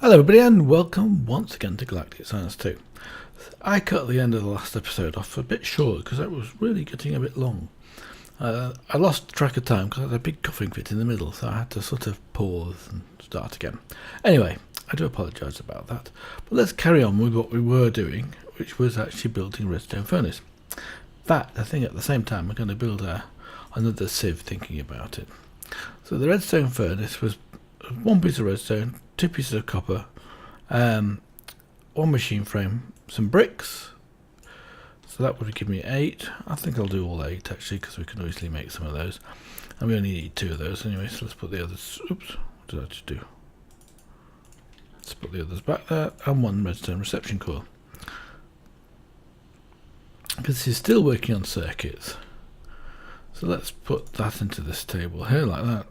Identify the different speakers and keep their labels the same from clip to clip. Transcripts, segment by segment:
Speaker 1: Hello everybody and welcome once again to Galactic Science 2. I cut the end of the last episode off a bit short because it was really getting a bit long. I lost track of time because I had a big coughing fit in the middle, so I had to sort of pause and start again. Anyway, I do apologise about that, but let's carry on with what we were doing, which was actually building Redstone Furnace. In fact, I think at the same time we're going to build another sieve, thinking about it. So the Redstone Furnace was one piece of redstone, 2 pieces of copper, one machine frame, some bricks. So that would give me 8. I think I'll do all 8 actually, because we can easily make some of those. And we only need 2 of those anyway, so let's put the others. Oops, what did I just do? Let's put the others back there, and 1 redstone reception coil. Because this is still working on circuits. So let's put that into this table here like that.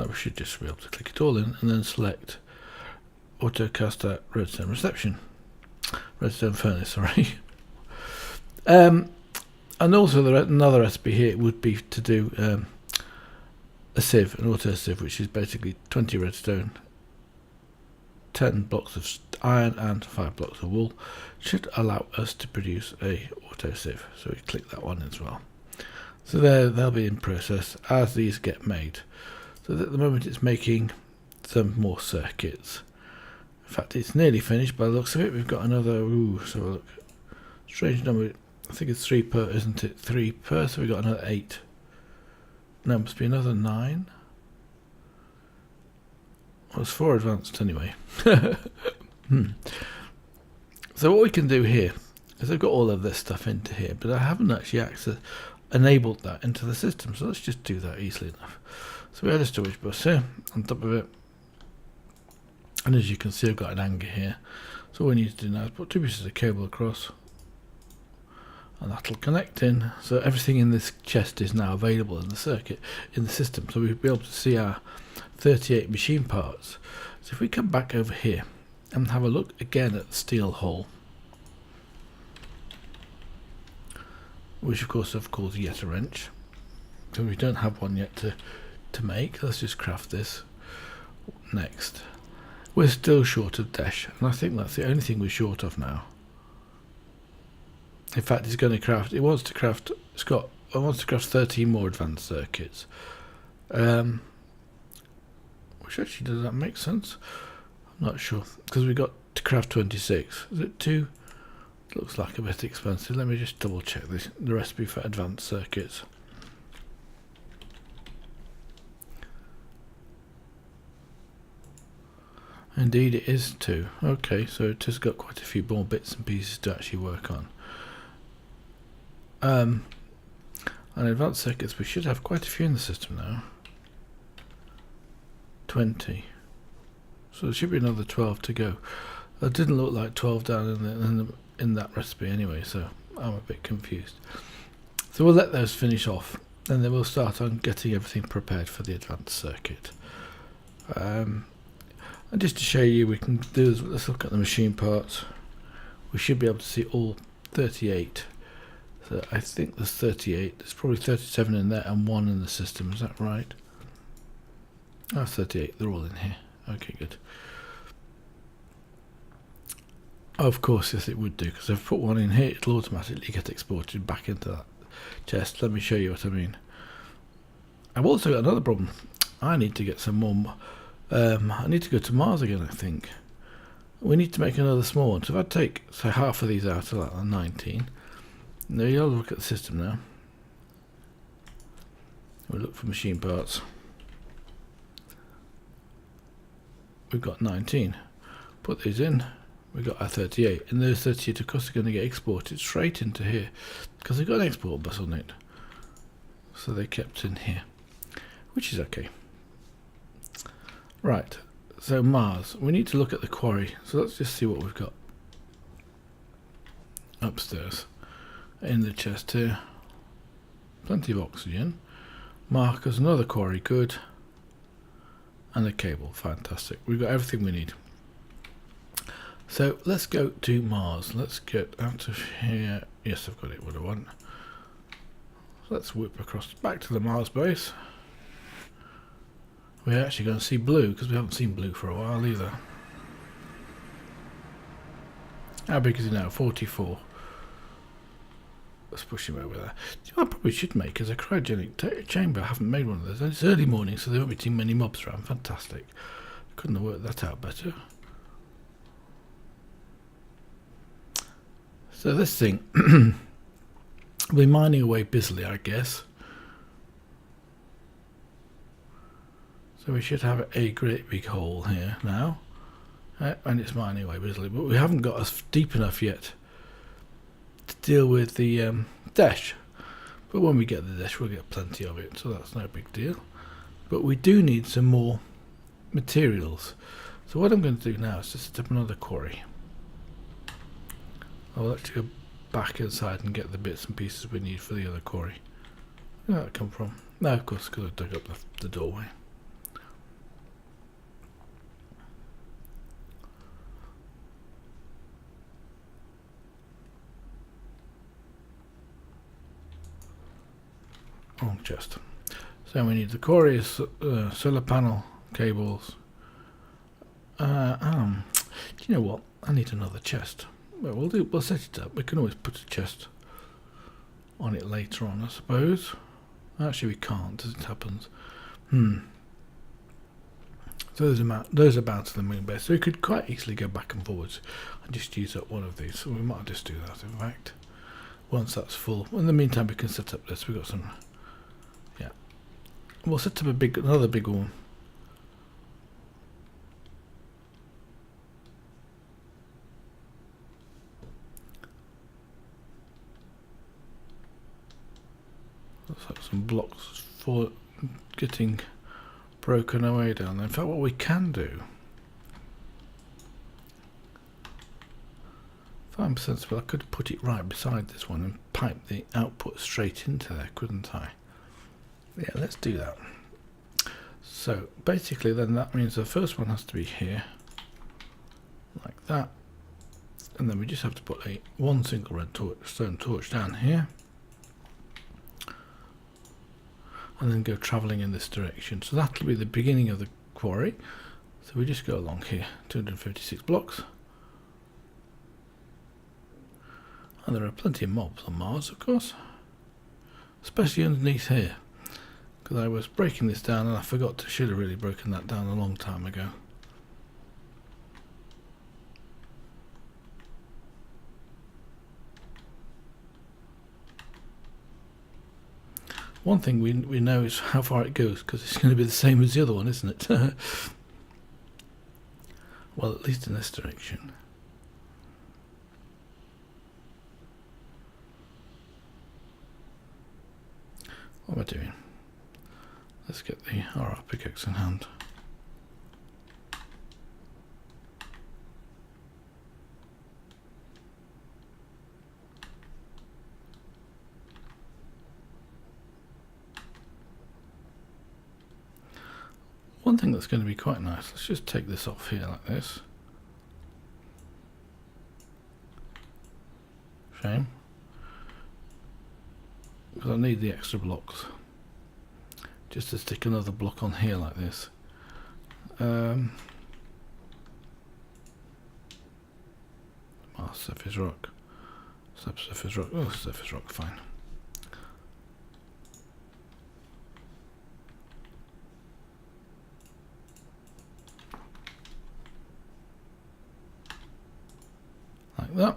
Speaker 1: We should just be able to click it all in and then select autocast at redstone furnace, sorry. And also another recipe here would be to do a sieve, an auto sieve, which is basically 20 redstone, 10 blocks of iron and 5 blocks of wool. Should allow us to produce a auto sieve, so we click that one as well. So they'll be in process as these get made. So at the moment it's making some more circuits. In fact, it's nearly finished by the looks of it. We've got another, so look, strange number, I think it's 3 per, isn't it? 3 per, so we've got another 8. No, must be another 9. Well, it's 4 advanced anyway. So what we can do here is I've got all of this stuff into here, but I haven't actually enabled that into the system, so let's just do that easily enough. So we had a storage bus here on top of it, and as you can see I've got an anchor here, so all we need to do now is put 2 pieces of cable across and that'll connect in, so everything in this chest is now available in the circuit, in the system, so we'll be able to see our 38 machine parts. So if we come back over here and have a look again at the steel hole, which of course I've called yet a wrench, so we don't have one yet to make. Let's just craft this next. We're still short of desh, and I think that's the only thing we're short of now. In fact, it wants to craft 13 more advanced circuits, which actually, does that make sense? I'm not sure, because we got to craft 26. Is it too? It looks like a bit expensive. Let me just double check the recipe for advanced circuits. Indeed it is 2. Okay, so it has got quite a few more bits and pieces to actually work on. And advanced circuits, we should have quite a few in the system now. 20. So there should be another 12 to go. It didn't look like 12 down in that recipe anyway, so I'm a bit confused. So we'll let those finish off, and then we'll start on getting everything prepared for the advanced circuit. And just to show you, we can do this. Let's look at the machine parts. We should be able to see all 38. So I think there's 38. There's probably 37 in there and 1 in the system. Is that right? Oh, 38. They're all in here. Okay, good. Of course, yes, it would do, because if I put 1 in here, it'll automatically get exported back into that chest. Let me show you what I mean. I've also got another problem. I need to get some more. I need to go to Mars again, I think. We need to make another small one. So if I take, say, half of these out, like 19. Now you'll look at the system now. We look for machine parts. We've got 19. Put these in. We've got our 38. And those 38, of course, are going to get exported straight into here, because they've got an export bus on it. So they're kept in here, which is okay. Right, so Mars, we need to look at the quarry, so let's just see what we've got upstairs in the chest here. Plenty of oxygen, markers, another quarry, good, and a cable, fantastic. We've got everything we need. So let's go to Mars. Let's get out of here. Yes, I've got it, what I want. So let's whip across back to the Mars base. We're actually going to see blue, because we haven't seen blue for a while either. How big is he now? 44. Let's push him over there. You know what I probably should make is a cryogenic chamber. I haven't made one of those. And it's early morning, so there won't be too many mobs around. Fantastic. Couldn't have worked that out better. So this thing will be mining away busily, I guess. So we should have a great big hole here now. And it's mining away busily. But we haven't got us deep enough yet to deal with the desh. But when we get the desh, we'll get plenty of it. So that's no big deal. But we do need some more materials. So what I'm going to do now is just set up another quarry. I'll actually go back inside and get the bits and pieces we need for the other quarry. Where did that come from? No, of course, because I dug up the doorway. Wrong chest. So we need the quarry, solar panel, cables. Do you know what? I need another chest. Well, we'll set it up. We can always put a chest on it later on, I suppose. Actually, we can't, as it happens. So those are bound to the moon base. So we could quite easily go back and forwards and just use up one of these. So we might just do that, in fact, once that's full. In the meantime, we can set up this. We've got some. Yeah, we'll set up another big one. Let's have some blocks for getting broken away down there. In fact, what we can do, if I'm sensible, I could put it right beside this one and pipe the output straight into there, couldn't I? Yeah, let's do that. So basically then that means the first one has to be here, like that, and then we just have to put one single redstone torch down here, and then go travelling in this direction. So that'll be the beginning of the quarry. So we just go along here, 256 blocks. And there are plenty of mobs on Mars, of course, especially underneath here, because I was breaking this down and I should have really broken that down a long time ago. One thing we know is how far it goes, because it's going to be the same as the other one, isn't it? Well, at least in this direction. What am I doing? Let's get the RR pickaxe in hand. One thing that's going to be quite nice, let's just take this off here like this. Shame. Because I need the extra blocks. Just to stick another block on here like this. Surface rock. Subsurface rock. Oh, surface rock, fine. Like that.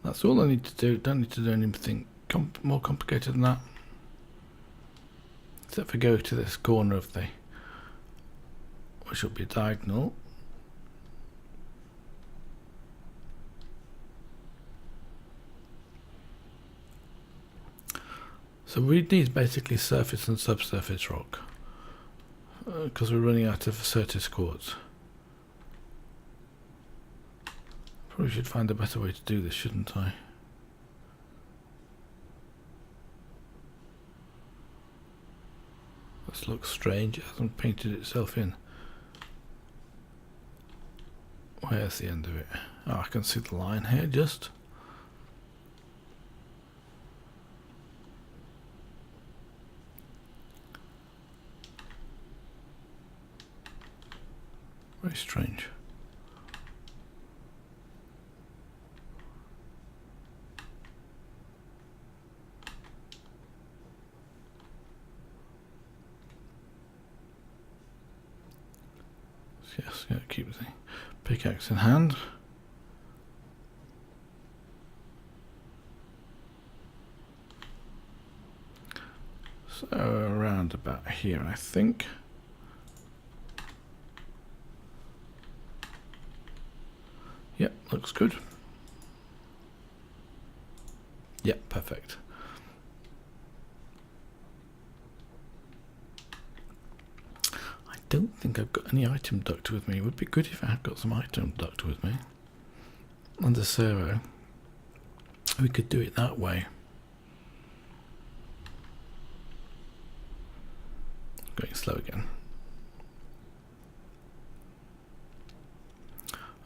Speaker 1: That's all I need to do. Don't need to do anything more complicated than that. Except for go to this corner of the, which will be diagonal. So we need basically surface and subsurface rock, because we're running out of Certis quartz. Probably should find a better way to do this, shouldn't I? This looks strange, it hasn't painted itself in. Where's the end of it? Oh, I can see the line here just. Very strange. Yes, yeah, keep the pickaxe in hand. So around about here, I think. Yep, looks good. Yep, perfect. I don't think I've got any item duct with me. It would be good if I had got some item duct with me. On the servo, we could do it that way. Going slow again.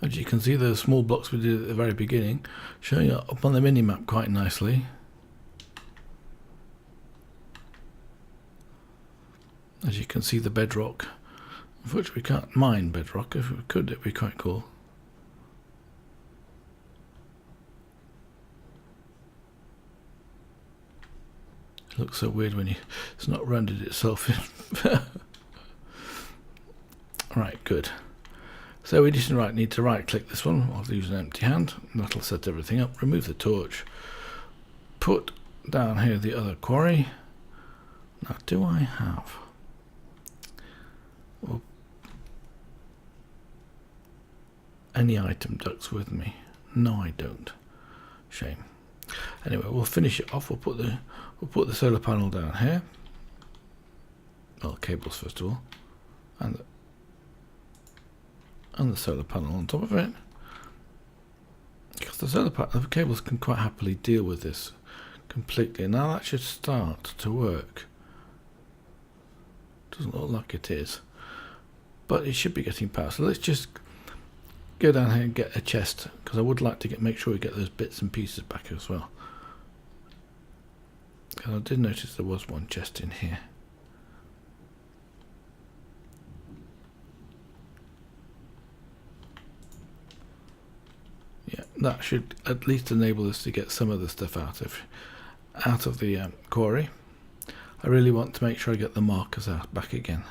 Speaker 1: As you can see, those small blocks we did at the very beginning showing up on the mini-map quite nicely. As you can see, the bedrock. Unfortunately, we can't mine bedrock. If we could, it'd be quite cool. It looks so weird when it's not rendered itself in. Right, good. So we just need to right click this one. I'll use an empty hand. That'll set everything up. Remove the torch. Put down here the other quarry. Now, do I have any item ducts with me? No, I don't. Shame. Anyway, we'll finish it off. We'll put the solar panel down here. Well, cables first of all, and the solar panel on top of it, because the cables can quite happily deal with this completely. Now that should start to work. Doesn't look like it is, but it should be getting power. So let's just go down here and get a chest, because I would like to make sure we get those bits and pieces back as well. Because I did notice there was one chest in here. Yeah, that should at least enable us to get some of the stuff out of the quarry. I really want to make sure I get the markers out back again.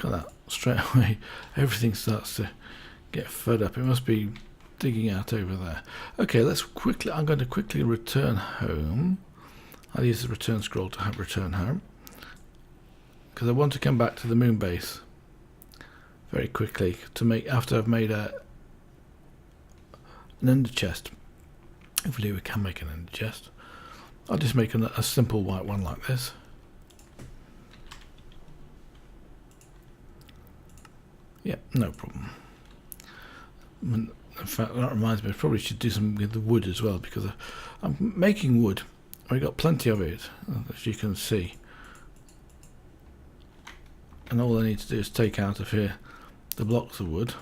Speaker 1: Look at that, straight away everything starts to get fed up. It must be digging out over there. Okay, I'm going to quickly return home. I'll use the return scroll to return home, because I want to come back to the moon base very quickly after I've made an ender chest. Hopefully we can make an ender chest. I'll just make a simple white one like this. Yeah, no problem. In fact, that reminds me, I probably should do something with the wood as well, because I'm making wood. I've got plenty of it, as you can see. And all I need to do is take out of here the blocks of wood,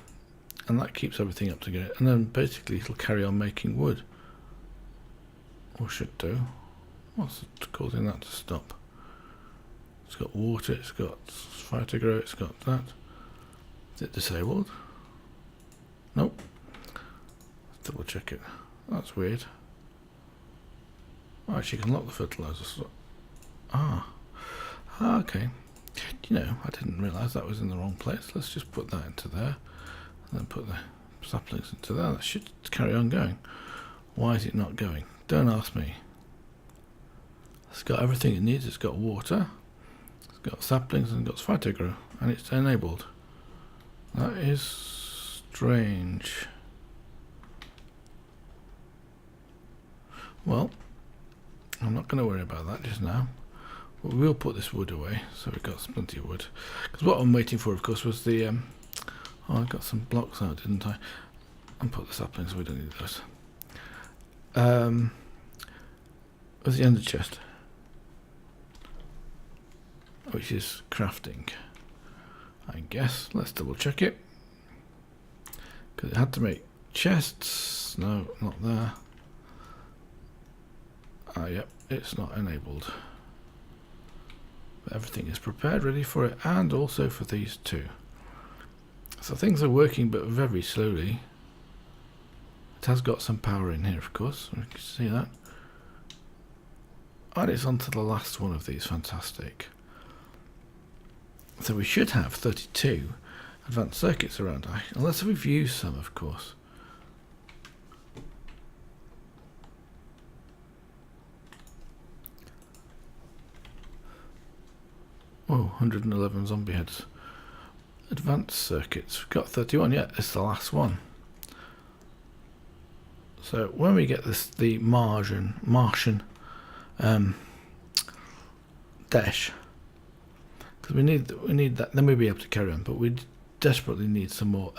Speaker 1: and that keeps everything up together. And then basically it'll carry on making wood. Or should do. What's causing that to stop? It's got water, it's got fire to grow, it's got that. Is it disabled? Nope. Let's double check it. That's weird. Oh, actually, you can lock the fertilizer. Okay. You know, I didn't realise that was in the wrong place. Let's just put that into there, and then put the saplings into there. That should carry on going. Why is it not going? Don't ask me. It's got everything it needs. It's got water, it's got saplings, and it's got phytogrow, and it's enabled. That is strange. Well, I'm not going to worry about that just now. But we'll put this wood away, so we've got plenty of wood. Because what I'm waiting for, of course, was the... oh, I got some blocks out, didn't I? And put the saplings, so we don't need those. Where's the ender chest? Which is crafting, I guess. Let's double check it. Because it had to make chests. No, not there. Yep, it's not enabled. But everything is prepared, ready for it, and also for these two. So things are working, but very slowly. It has got some power in here, of course. We can see that. And it's on to the last one of these. Fantastic. So we should have 32 advanced circuits around, unless we've used some, of course. Oh, 111 zombie heads. Advanced circuits. We've got 31 yet. It's the last one. So when we get this, the Martian desh, because we need that, then we'll be able to carry on. But we desperately need some more.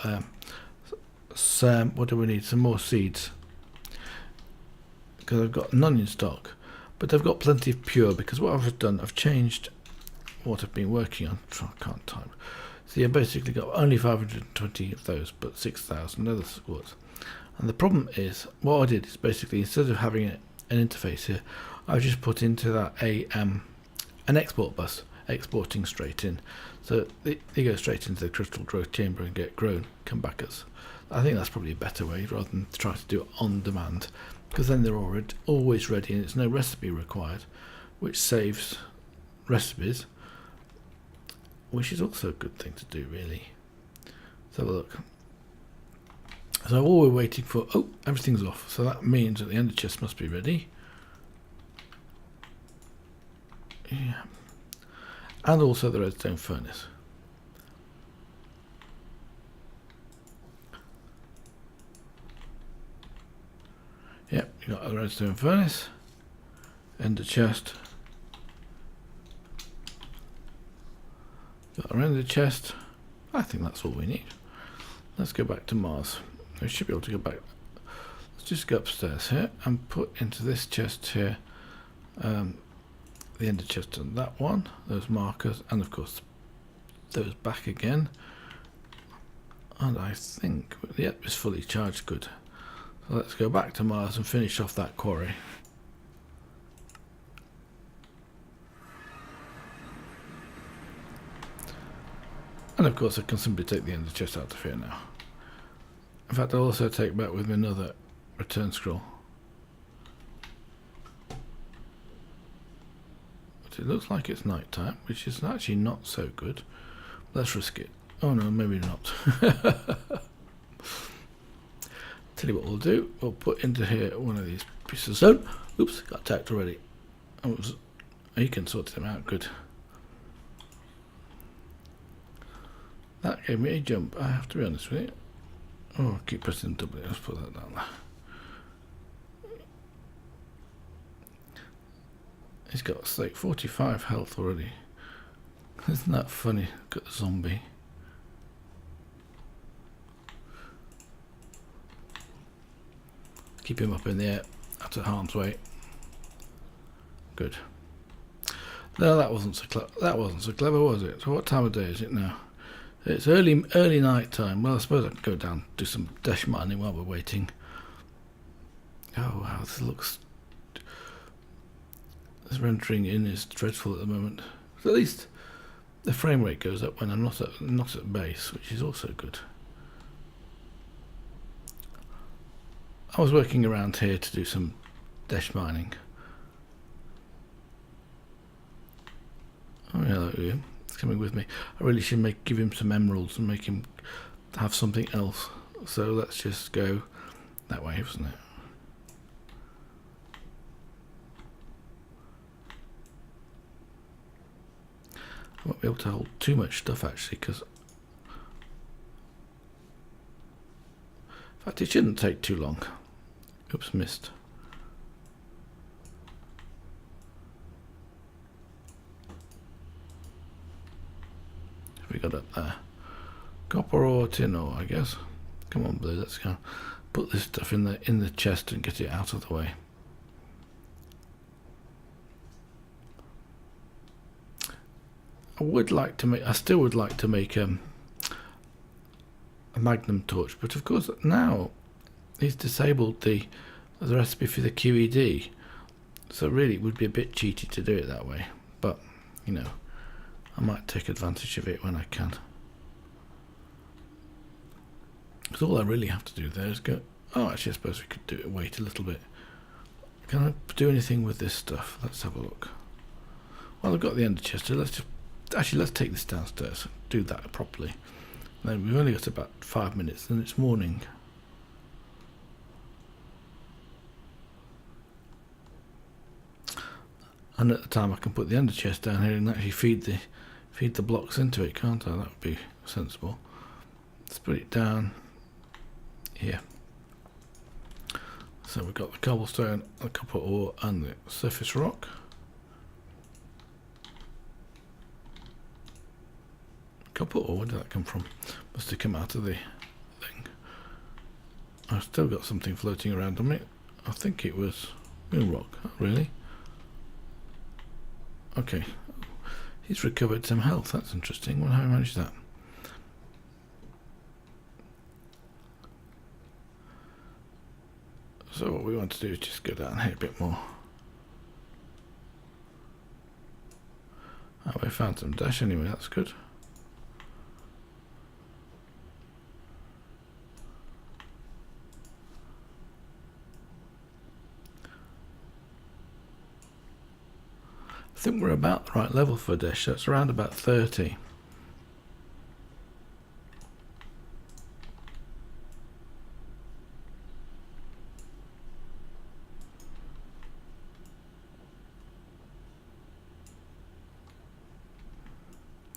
Speaker 1: What do we need? Some more seeds. Because I've got none in stock, but I've got plenty of pure. Because what I've done, I've changed what I've been working on. I can't type. So you basically got only 520 of those, but 6,000 other squads. And the problem is, what I did is basically, instead of having an interface here, I've just put into that an export bus, exporting straight in. So they go straight into the crystal growth chamber and get grown, come back as. I think that's probably a better way, rather than try to do it on demand, because then they're always ready and it's no recipe required, which saves recipes, which is also a good thing to do, really. Let's have a look. So all we're waiting for, oh, everything's off. So that means that the ender chest must be ready. Yeah. And also the redstone furnace. Yep, you got the redstone furnace, ender chest. Got our ender chest. I think that's all we need. Let's go back to Mars. We should be able to go back. Let's just go upstairs here and put into this chest here the ender chest and that one, those markers, and of course those back again. And I think, yep, it's fully charged. Good. So let's go back to Mars and finish off that quarry. And of course I can simply take the ender chest out of here now. In fact, I'll also take back with me another return scroll. But it looks like it's night time, which is actually not so good. Let's risk it. Oh no, maybe not. Tell you what we'll do, we'll put into here one of these pieces of stone. Oops, got attacked already. Oh, you can sort them out, good. That gave me a jump, I have to be honest with you. Oh, I keep pressing W, let's put that down there. He's got like 45 health already. Isn't that funny? Got the zombie. Keep him up in the air, out of harm's way. Good. No, that wasn't so clever, was it? So what time of day is it now? It's early night time. Well, I suppose I can go down, do some desh mining while we're waiting. Oh wow, this looks. This rendering in is dreadful at the moment. But at least the frame rate goes up when I'm not at base, which is also good. I was working around here to do some desh mining. Oh, hello, you. It's coming with me. I really should give him some emeralds and make him have something else. So let's just go that way, isn't it? I won't be able to hold too much stuff actually, because in fact it shouldn't take too long. Oops, missed. We got up there. Copper or tin ore, I guess. Come on, Blue, let's go. Put this stuff in the chest and get it out of the way. I still would like to make a magnum torch, but of course now he's disabled the recipe for the QED, so really it would be a bit cheaty to do it that way, but you know, I might take advantage of it when I can. Because all I really have to do there is go, Oh, actually, I suppose we could do it. Wait a little bit. Can I do anything with this stuff? Let's have a look. Well, I've got the ender chest. So let's take this downstairs. Do that properly. Then we've only got about 5 minutes, and it's morning. And at the time, I can put the ender chest down here and actually feed the blocks into it, can't I? That would be sensible. Let's put it down here. So we've got the cobblestone, the copper ore, and the surface rock. Copper ore, where did that come from? Must have come out of the thing. I've still got something floating around on me. I think it was moon rock. Oh, really? Okay. He's recovered some health. That's interesting. Well, how do I manage that? So what we want to do is just go down here a bit more. Oh, we found some dash anyway. That's good. I think we're about the right level for dash. That's around about 30.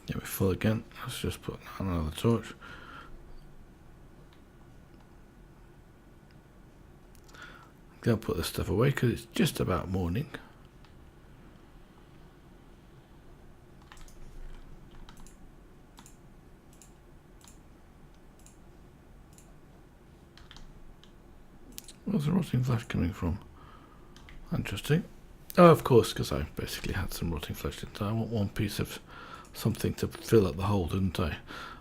Speaker 1: Yeah, we're full again. Let's just put another torch. I'm going to put this stuff away because it's just about morning. Where's the rotting flesh coming from? Interesting. Oh, of course, because I basically had some rotting flesh, didn't I? I want one piece of something to fill up the hole, didn't I?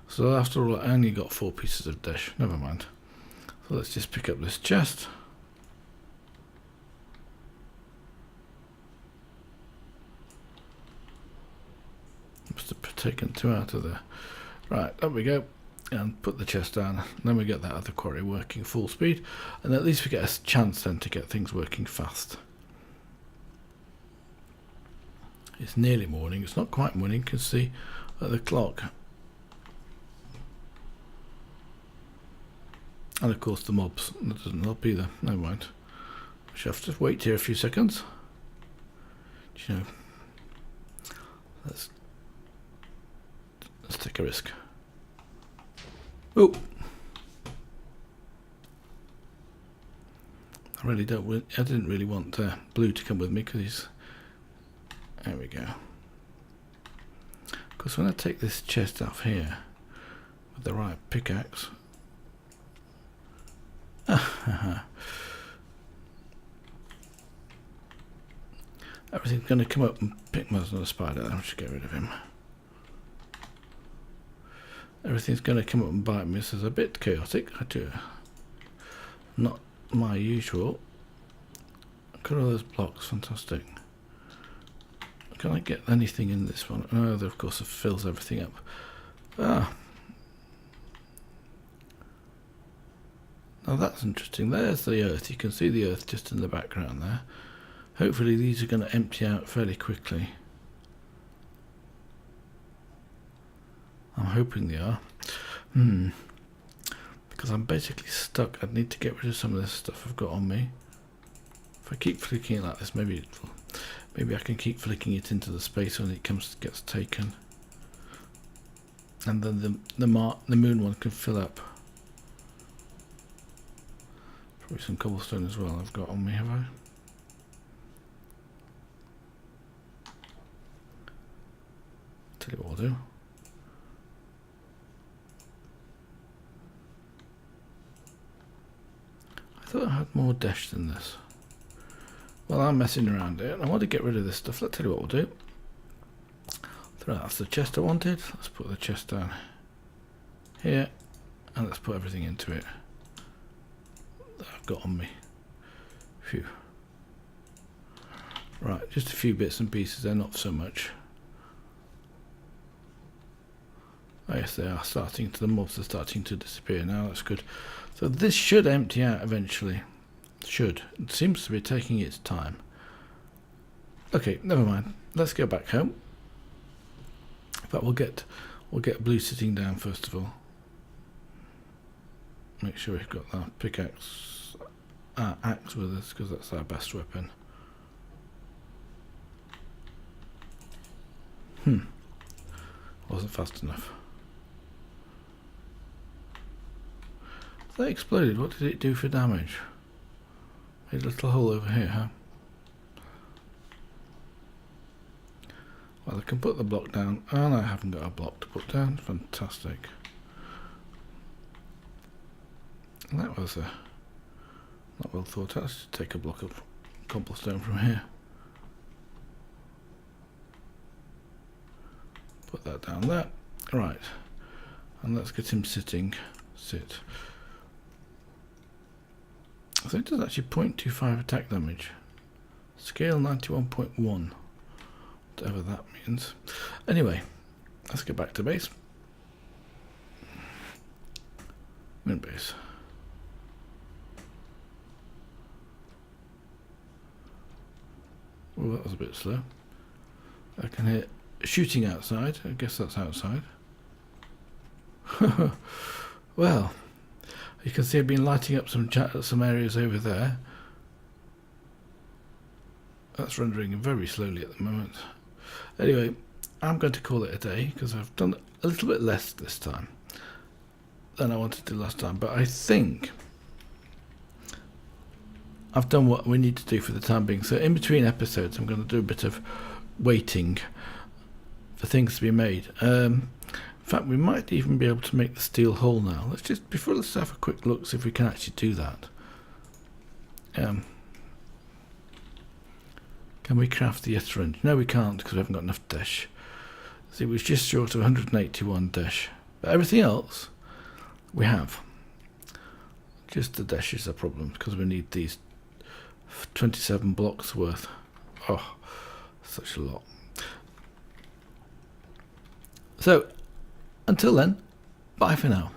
Speaker 1: So after all, I only got 4 pieces of dash. Never mind. So let's just pick up this chest. Must have taken 2 out of there. Right, there we go. And put the chest down. And then we get that other quarry working full speed. And at least we get a chance then to get things working fast. It's nearly morning. It's not quite morning. You can see at the clock. And of course the mobs. That doesn't help either. Never mind. We shall have to wait here a few seconds. You know, let's take a risk. Oh, I didn't really want Blue to come with me because he's. There we go. Because when I take this chest off here with the right pickaxe, everything's going to come up and pick me as a spider. I'll just get rid of him. Everything's going to come up and bite me. This is a bit chaotic. I do not my usual. Look at all those blocks. Fantastic. Can I get anything in this one? Oh, of course it fills everything up. Ah. Now that's interesting. There's the earth. You can see the earth just in the background there. Hopefully these are going to empty out fairly quickly. I'm hoping they are. Because I'm basically stuck. I'd need to get rid of some of this stuff I've got on me. If I keep flicking it like this, maybe I can keep flicking it into the space when it gets taken. And then the moon one can fill up. Probably some cobblestone as well I've got on me, have I? Tell you what I'll do. I thought I had more dash than this. Well, I'm messing around here and I want to get rid of this stuff. Let's tell you what we'll do. That's the chest I wanted. Let's put the chest down here and let's put everything into it that I've got on me. Phew. Right, just a few bits and pieces there, not so much. Oh yes, they are starting to, the mobs are starting to disappear now, that's good. So this should empty out eventually. Should. It seems to be taking its time. Okay, never mind. Let's go back home. But we'll get Blue sitting down first of all. Make sure we've got our pickaxe, axe with us, because that's our best weapon. Wasn't fast enough. That exploded. What did it do for damage? Made a little hole over here, huh? Well, I can put the block down. Oh, no, I haven't got a block to put down. Fantastic. That was not well thought out. Let's just take a block of cobblestone from here. Put that down there. Right. And let's get him sitting. Sit. So it does actually 0.25 attack damage. Scale 91.1. Whatever that means. Anyway, let's get back to base. Min base. Oh, that was a bit slow. I can hear shooting outside. I guess that's outside. Well, you can see I've been lighting up some areas over there. That's rendering very slowly at the moment. Anyway, I'm going to call it a day because I've done a little bit less this time than I wanted to do last time. But I think I've done what we need to do for the time being. So in between episodes, I'm going to do a bit of waiting for things to be made. In fact, we might even be able to make the steel hull now. Let's have a quick look, see if we can actually do that. Can we craft the syringe? No, we can't because we haven't got enough desh. See, it was just short of 181 desh. But everything else we have. Just the desh is a problem because we need these 27 blocks worth. Oh, such a lot. So, until then, bye for now.